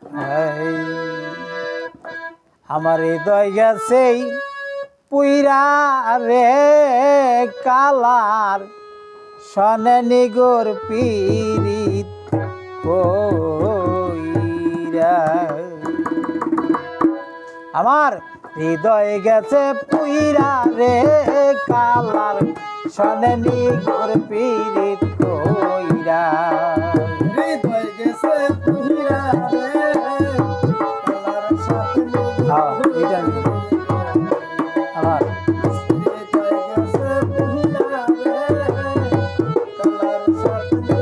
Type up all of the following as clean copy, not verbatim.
এই আমার হৃদয় গেছে পুইরা রে কালার সনে নিগর পীড়িত কইরা আমার হৃদয় গেছে পুইরা রে কালার সনে নিগর পীড়িত কইরা হৃদয় গেছে পুইরা রে কালার সাথে এটা আমার হৃদয় গেছে পুইরা রে কালার সাথে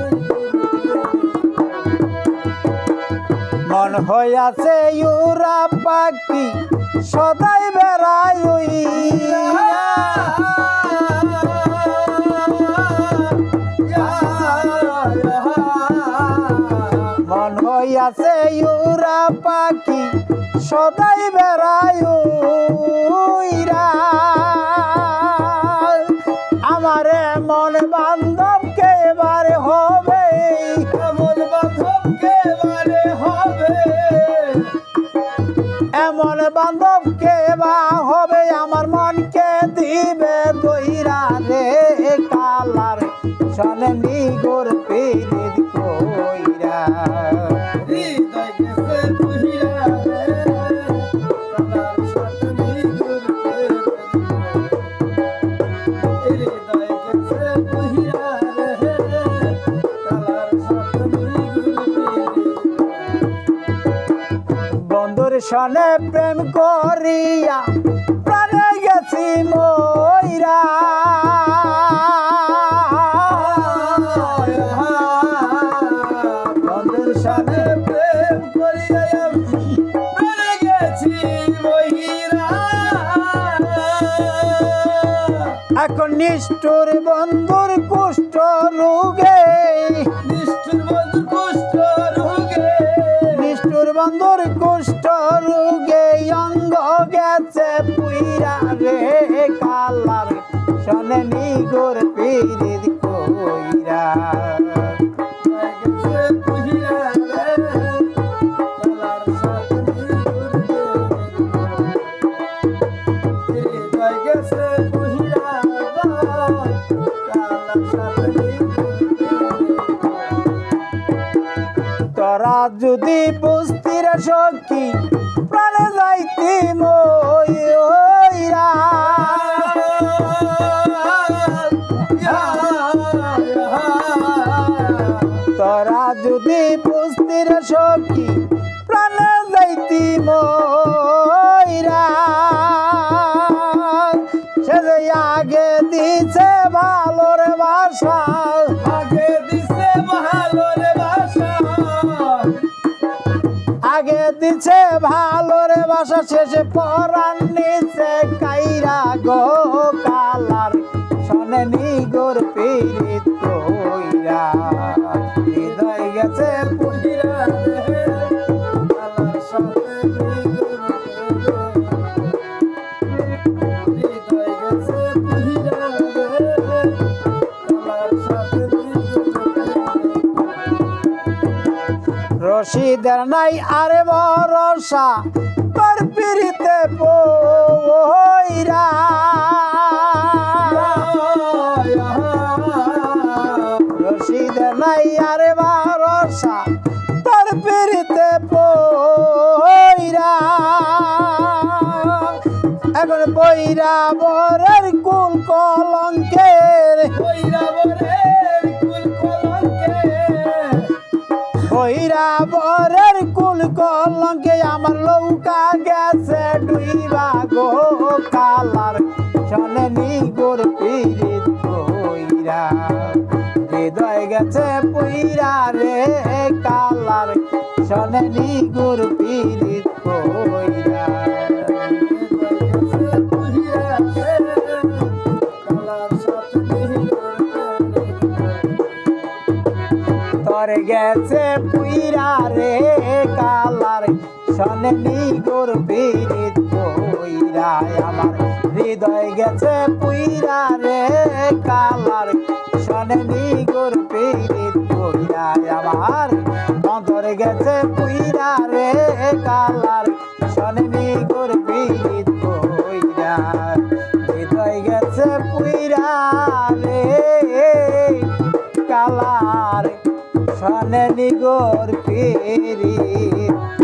মন হইয়াছে ইউরা পাখি সদাই বেড়াই মন হইয়াছে ইউরা পাখি সদাই বেড়াই আমারে মন বান্ধব কে এবারে হবে এমন বান্ধব কে বারে হবে এমন বান্ধব কে বা হবে আমার মনকে দিবে দইরা রে কালার সনে নিগর পীড়িত কইরা হৃদয় গেছে পুইরা রে কালার সাথে নিগুর হৃদয় গেছে পুইরা রে কালার সাথে নিগুর বন্ধুর সনে প্রেম করিয়া প্রাণে গেছি মইরা বন্ধুর সনে প্রেম করিয়া প্রাণে গেছি মহিরা এখন নিষ্ঠুর বন্ধুর কুষ্ঠ রোগে নিষ্ঠুর বন্ধু কুষ্ঠ রোগে নিষ্ঠুর বন্ধুর কুষ্ঠ রোগে অঙ্গ গেছে পুইরা রে কালার সনে নিগর পীড়িত কইরা গেছে পুইরা রে কালার সাথে হৃদয় গেছে পুইরা কালার সাথে তোরা যদি বুঝতির সখী প্রাণে যাইতি মইরা তোরা যদি বুঝতির সখী প্রাণে যাইতি মইরা সে যে আগে দিছে ভালোর বাসা আগে দিছে ভালোর বাসা আগে দিছে ভালোর বাসা শেষে পরাণ নিচে কাইরা গো কালার সনে নিগর পীড়িত কইরা হৃদয় গেছে পুইরা রে কালার সাথে হৃদয় গেছে পুইরা রে কালার সাথে রশিদের নাই আরে ভরসা তোর পিড়িতে পইরা রশিদের নাই আরে ভরসা তোর পিড়িতে পইরা এখন পইরা বরের কুল কলঙ্কের পুইরা বরের কুল কলঙ্কে কইরা বরের কুল কলঙ্কে আমার লৌকা গেছে ডুইবা গো কালার সনে নিগর পীড়িত কইরা হৃদয় গেছে পুইরা রে কালার সনে নিগর পীড়িত কইরা তোর গেছে পুইরা রে কালার সনে নিগর পীড়িত কইরা আমার হৃদয় গেছে পুইরা রে কালার শনে নিগর পীড়িত কইরা আমার অন্তর গেছে পুইরা রে কালার শনে নিগর পীড়িত কইরা হৃদয় গেছে পুইরা রে কালার শনে নিগর পীড়িত